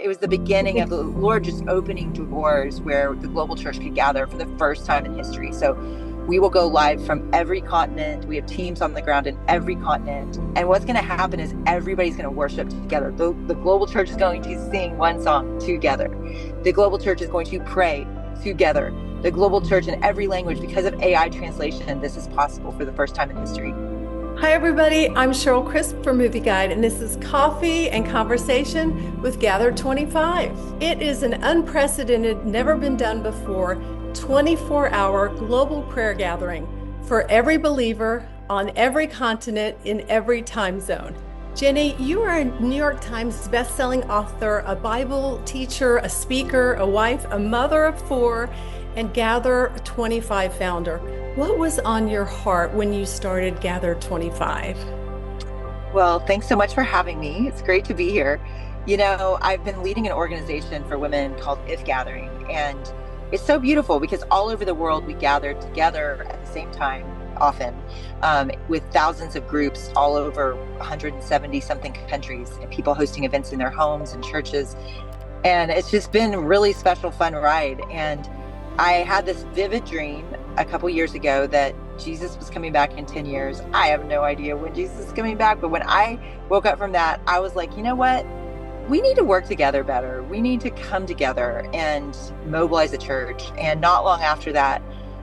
It was the beginning of the Lord just opening doors where the global church could gather for the first time in history. So we will go live from every continent. We have teams on the ground in every continent. And what's going to happen is everybody's going to worship together. The global church is going to sing one song together. The global church is going to pray together. The global church in every language, because of AI translation, this is possible for the first time in history. Hi, everybody. I'm Cheryl Crisp from Movieguide, and this is Coffee and Conversation with Gather25. It is an unprecedented, never been done before, 24-hour global prayer gathering for every believer on every continent in every time zone. Jennie, you are a New York Times bestselling author, a Bible teacher, a speaker, a wife, a mother of four, and Gather25 founder. What was on your heart when you started Gather25? Well, thanks so much for having me. It's great to be here. You know, I've been leading an organization for women called If Gathering, and it's so beautiful because all over the world we gather together at the same time, often, with thousands of groups all over 170 something countries, and people hosting events in their homes and churches. And it's just been a really special, fun ride. And I had this vivid dream a couple years ago that Jesus was coming back in 10 years. I have no idea when Jesus is coming back, but when I woke up from that, I was like, you know what? We need to work together better. We need to come together and mobilize the church. And not long after that,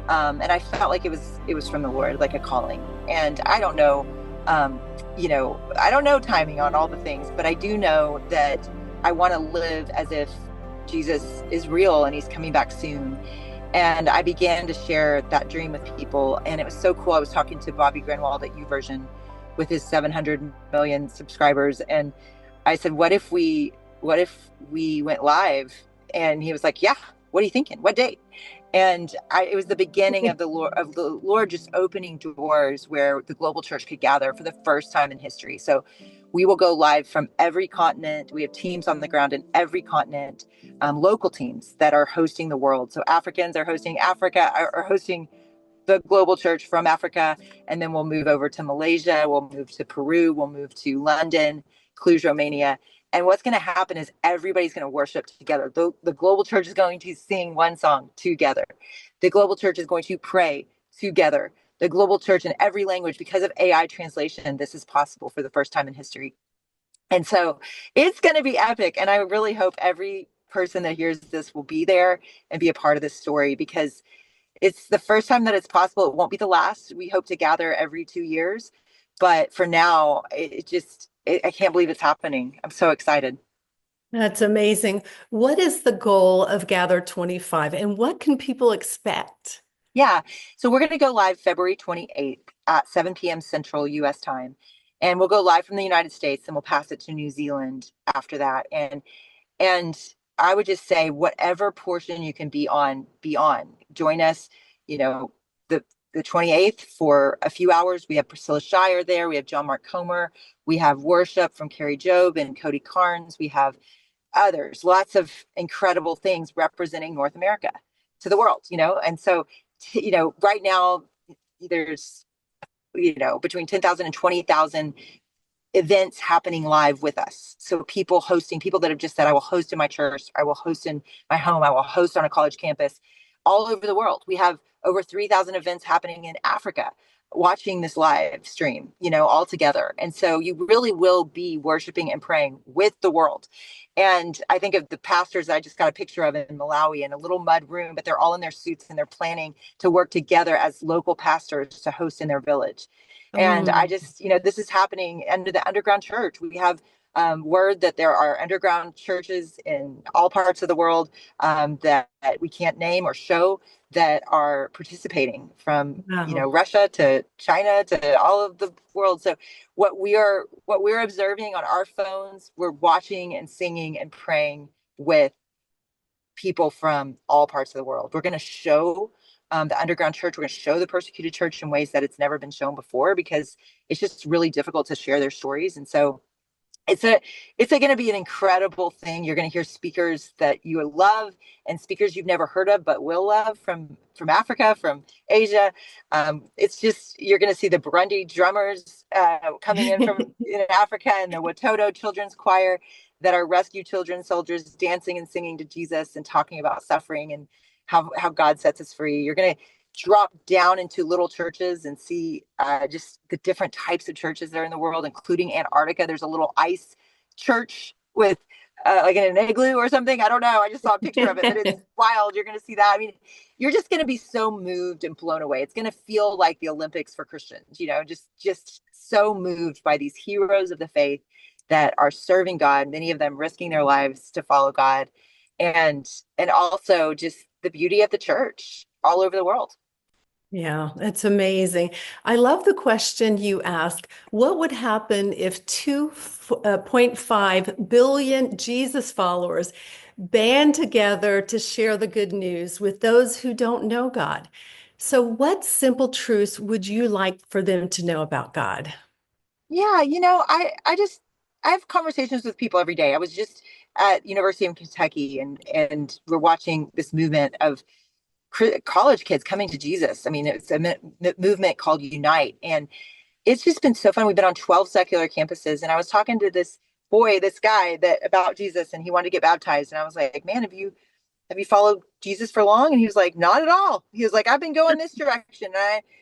and I felt like it was from the Lord, like a calling. And I don't know, I don't know timing on all the things, but I do know that I want to live as if Jesus is real and he's coming back soon. And I began to share that dream with people. And it was so cool. I was talking to Bobby Greenwald at YouVersion with his 700 million subscribers. And I said, what if we went live? And he was like, yeah, what are you thinking? What date? And it was the beginning of the Lord just opening doors where the global church could gather for the first time in history. So we will go live from every continent. We have teams on the ground in every continent, local teams that are hosting the world. So Africans are hosting Africa, are hosting the global church from Africa. And then we'll move over to Malaysia. We'll move to Peru. We'll move to London, Cluj, Romania. And what's going to happen is everybody's going to worship together. The global church is going to sing one song together. The global church is going to pray together. The global church in every language, because of AI translation, this is possible for the first time in history. And so it's going to be epic. And I really hope every person that hears this will be there and be a part of this story, because it's the first time that it's possible. It won't be the last. We hope to gather every 2 years. But for now, I can't believe it's happening. I'm so excited. That's amazing. What is the goal of Gather25 and what can people expect? Yeah. So we're going to go live February 28th at 7 p.m. Central US time. And we'll go live from the United States and we'll pass it to New Zealand after that. And I would just say whatever portion you can be on, be on. Join us, the 28th for a few hours. We have Priscilla Shire there. We have John Mark Comer. We have worship from Carrie Job and Cody Carnes. We have others, lots of incredible things representing North America to the world, And so, right now there's, between 10,000 and 20,000 events happening live with us. So people that have just said, I will host in my church, I will host in my home, I will host on a college campus all over the world. We have over 3,000 events happening in Africa, watching this live stream, all together. And so you really will be worshiping and praying with the world. And I think of the pastors I just got a picture of in Malawi in a little mud room, but they're all in their suits and they're planning to work together as local pastors to host in their village. And I just, this is happening under the underground church. We have word that there are underground churches in all parts of the world that we can't name or show that are participating from, Wow. Russia to China to all of the world. So what we're observing on our phones, we're watching and singing and praying with people from all parts of the world. We're going to show the underground church. We're going to show the persecuted church in ways that it's never been shown before, because it's just really difficult to share their stories. And so it's going to be an incredible thing. You're going to hear speakers that you love and speakers you've never heard of but will love from Africa, from Asia. It's just, you're going to see the Burundi drummers coming in from Africa, and the Watoto Children's Choir. that are rescue children soldiers dancing and singing to Jesus and talking about suffering and how God sets us free. You're going to drop down into little churches and see just the different types of churches that are in the world, including Antarctica. There's a little ice church with like in an igloo or something. I don't know. I just saw a picture of it, but it's wild. You're going to see that. I mean, you're just going to be so moved and blown away. It's going to feel like the Olympics for Christians, just so moved by these heroes of the faith that are serving God, many of them risking their lives to follow God, and also just the beauty of the church all over the world. Yeah, it's amazing. I love the question you ask. What would happen if 2.5 billion Jesus followers band together to share the good news with those who don't know God? So, what simple truths would you like for them to know about God? Yeah, I have conversations with people every day. I was just at University of Kentucky, and we're watching this movement of college kids coming to Jesus. I mean, it's a movement called Unite, and it's just been so fun. We've been on 12 secular campuses, and I was talking to this guy that about Jesus, and he wanted to get baptized, and I was like, man, have you followed Jesus for long? And he was like, not at all. He was like, I've been going this direction.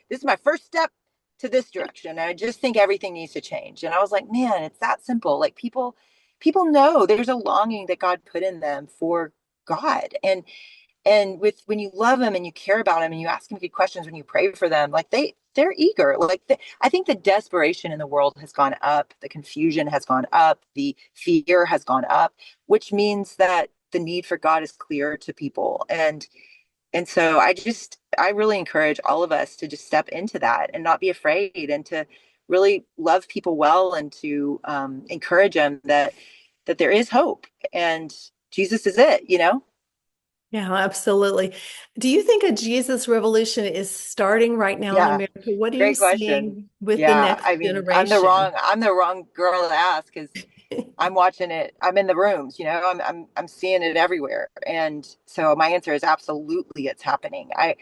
This is my first step to this direction. And I just think everything needs to change. And I was like, man, it's that simple. Like people know there's a longing that God put in them for God. And with when you love them and you care about them and you ask them good questions, when you pray for them, like they're eager. I think the desperation in the world has gone up, the confusion has gone up, the fear has gone up, which means that the need for God is clear to people. And so I really encourage all of us to just step into that and not be afraid, and to really love people well, and to encourage them that there is hope and Jesus is it. Yeah, absolutely. Do you think a Jesus revolution is starting right now in Yeah. America? What are you Great question. seeing with the Yeah, next I mean, generation? I'm the wrong girl to ask, because I'm watching it. I'm in the rooms, I'm seeing it everywhere. And so my answer is absolutely it's happening. I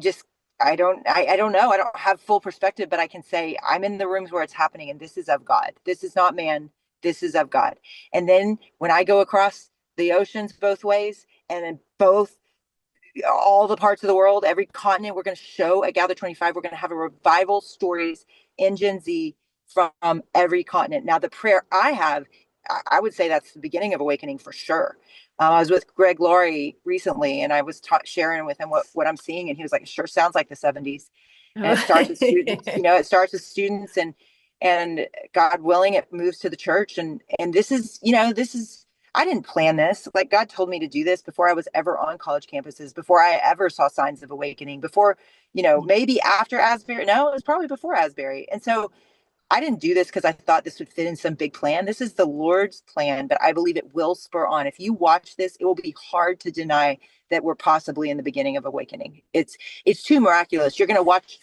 just I don't know. I don't have full perspective, but I can say I'm in the rooms where it's happening, and this is of God. This is not man. This is of God. And then when I go across the oceans both ways, and in both all the parts of the world, every continent, we're going to show at Gather 25, we're going to have a revival stories in Gen Z from every continent. Now, the prayer I have, I would say that's the beginning of awakening for sure. I was with Greg Laurie recently, and I was sharing with him what I'm seeing, and he was like, "It sure sounds like the '70s." And it starts with students. It starts with students, and God willing, it moves to the church, and this is I didn't plan this. Like, God told me to do this before I was ever on college campuses, before I ever saw signs of awakening, before, maybe after Asbury. No, it was probably before Asbury. And so I didn't do this because I thought this would fit in some big plan. This is the Lord's plan, but I believe it will spur on. If you watch this, it will be hard to deny that we're possibly in the beginning of awakening. It's too miraculous. You're going to watch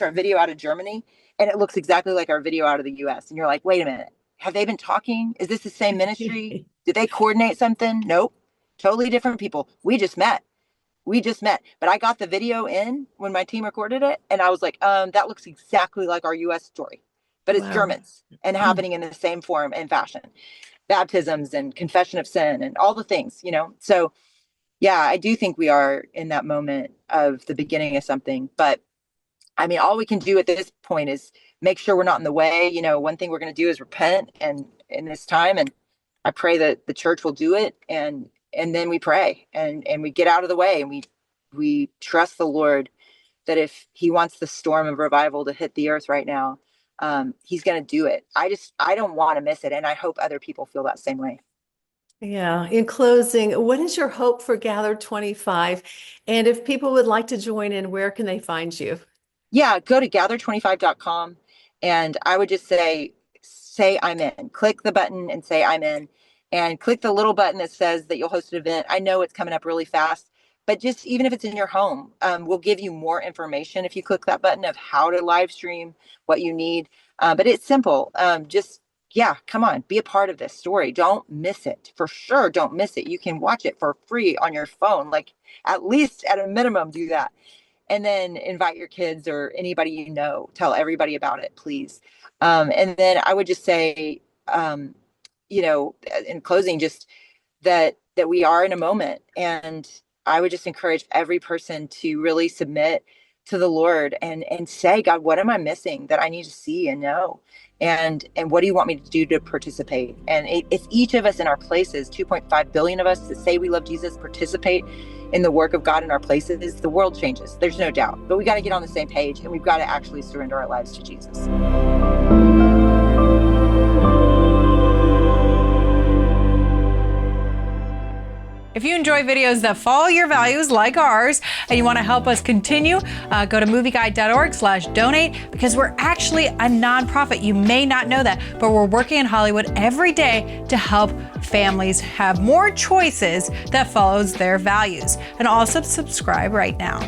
our video out of Germany, and it looks exactly like our video out of the US. And you're like, "Wait a minute. Have they been talking? Is this the same ministry? Did they coordinate something?" Nope. Totally different people. We just met, but I got the video in when my team recorded it, and I was like, that looks exactly like our US story, but it's Wow. Germans and happening in the same form and fashion. Baptisms and confession of sin and all the things. So yeah, I do think we are in that moment of the beginning of something. But I mean, all we can do at this point is make sure we're not in the way. One thing we're going to do is repent, and in this time, and I pray that the church will do it, and then we pray, and we get out of the way, and we trust the Lord that if He wants the storm of revival to hit the earth right now, He's going to do it. I don't want to miss it, and I hope other people feel that same way. Yeah. In closing, what is your hope for Gather 25? And if people would like to join in, where can they find you? Yeah, go to gather25.com, and I would just say I'm in. Click the button and say I'm in, and click the little button that says that you'll host an event. I know it's coming up really fast, but just even if it's in your home, we'll give you more information if you click that button of how to live stream, what you need. But it's simple. Just yeah, come on, be a part of this story. Don't miss it. For sure, don't miss it. You can watch it for free on your phone. Like, at least at a minimum, do that, and then invite your kids or anybody tell everybody about it, please. And then I would just say, in closing, just that we are in a moment. And I would just encourage every person to really submit to the Lord and say, God, what am I missing that I need to see and know? And what do you want me to do to participate? And if each of us in our places, 2.5 billion of us that say we love Jesus, participate in the work of God in our places, the world changes. There's no doubt. But we got to get on the same page, and we've got to actually surrender our lives to Jesus. If you enjoy videos that follow your values like ours and you want to help us continue, go to movieguide.org/donate, because we're actually a nonprofit. You may not know that, but we're working in Hollywood every day to help families have more choices that follows their values. And also subscribe right now.